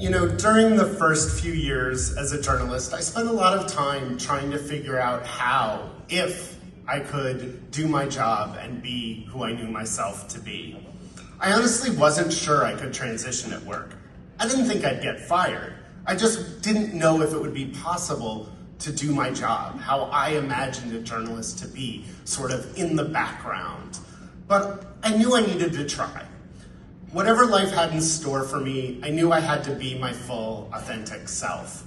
During the first few years as a journalist, I spent a lot of time trying to figure out how, if I could do my job and be who I knew myself to be. I honestly wasn't sure I could transition at work. I didn't think I'd get fired. I just didn't know if it would be possible to do my job, how I imagined a journalist to be, sort of in the background. But I knew I needed to try. Whatever life had in store for me, I knew I had to be my full, authentic self.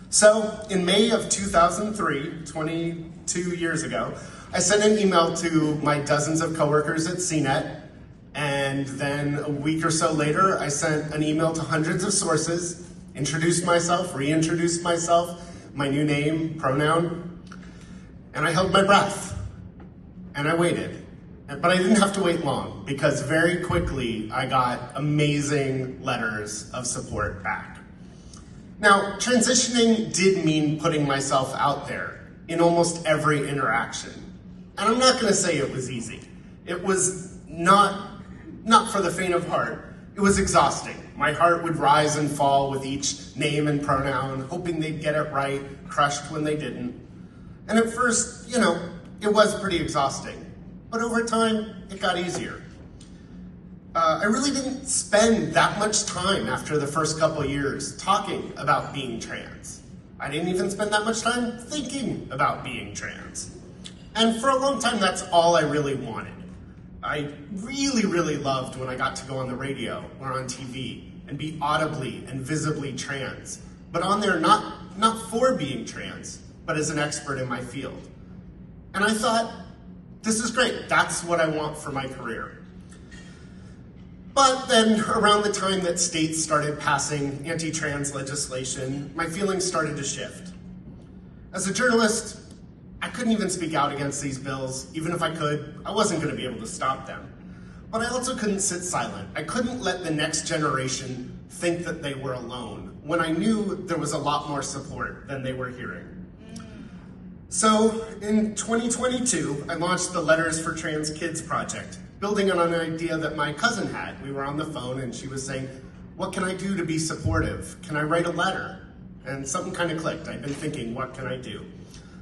So, in May of 2003, 22 years ago, I sent an email to my dozens of coworkers at CNET, and then a week or so later, I sent an email to hundreds of sources, introduced myself, reintroduced myself, my new name, pronoun, and I held my breath, and I waited. But I didn't have to wait long, because very quickly I got amazing letters of support back. Now, transitioning did mean putting myself out there in almost every interaction. And I'm not going to say it was easy. It was not for the faint of heart. It was exhausting. My heart would rise and fall with each name and pronoun, hoping they'd get it right, crushed when they didn't. And at first, it was pretty exhausting. But over time, it got easier. I really didn't spend that much time after the first couple of years talking about being trans. I didn't even spend that much time thinking about being trans. And for a long time, that's all I really wanted. I really, really loved when I got to go on the radio or on TV and be audibly and visibly trans, but on there not for being trans, but as an expert in my field. And I thought, this is great. That's what I want for my career. But then around the time that states started passing anti-trans legislation, my feelings started to shift. As a journalist, I couldn't even speak out against these bills. Even if I could, I wasn't going to be able to stop them. But I also couldn't sit silent. I couldn't let the next generation think that they were alone when I knew there was a lot more support than they were hearing. So in 2022, I launched the Letters for Trans Kids project, building on an idea that my cousin had. We were on the phone and she was saying, what can I do to be supportive? Can I write a letter? And something kind of clicked. I'd been thinking, what can I do?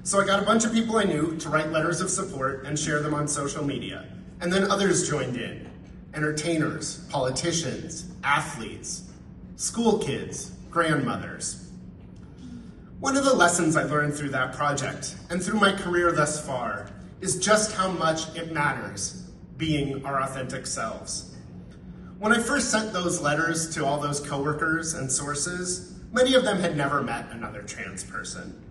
So I got a bunch of people I knew to write letters of support and share them on social media. And then others joined in. Entertainers, politicians, athletes, school kids, grandmothers. One of the lessons I learned through that project and through my career thus far is just how much it matters being our authentic selves. When I first sent those letters to all those coworkers and sources, many of them had never met another trans person.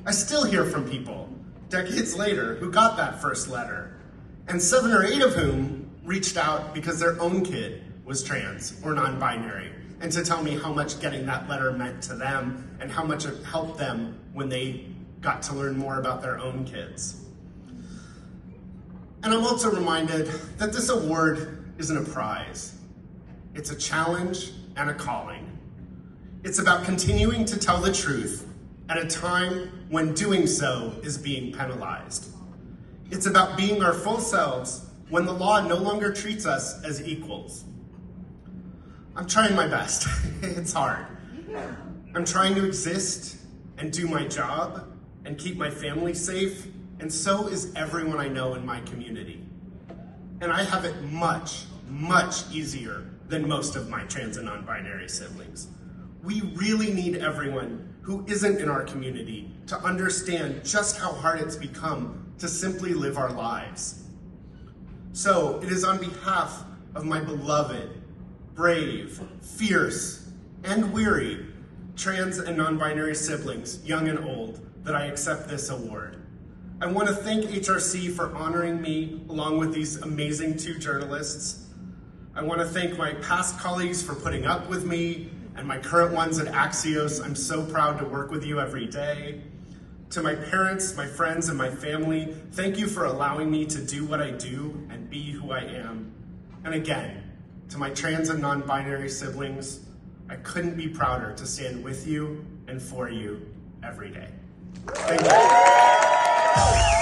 I still hear from people, decades later, who got that first letter, and 7 or 8 of whom reached out because their own kid was trans or non-binary, and to tell me how much getting that letter meant to them and how much it helped them when they got to learn more about their own kids. And I'm also reminded that this award isn't a prize. It's a challenge and a calling. It's about continuing to tell the truth at a time when doing so is being penalized. It's about being our full selves when the law no longer treats us as equals. I'm trying my best. It's hard. I'm trying to exist and do my job and keep my family safe, and so is everyone I know in my community. And I have it much, much easier than most of my trans and non-binary siblings. We really need everyone who isn't in our community to understand just how hard it's become to simply live our lives. So it is on behalf of my beloved, brave, fierce, and weary trans and non-binary siblings, young and old, that I accept this award. I want to thank HRC for honoring me along with these amazing 2 journalists. I want to thank my past colleagues for putting up with me, and my current ones at Axios. I'm so proud to work with you every day. To my parents, my friends, and my family, thank you for allowing me to do what I do and be who I am. And again, to my trans and non-binary siblings, I couldn't be prouder to stand with you and for you every day. Thank you.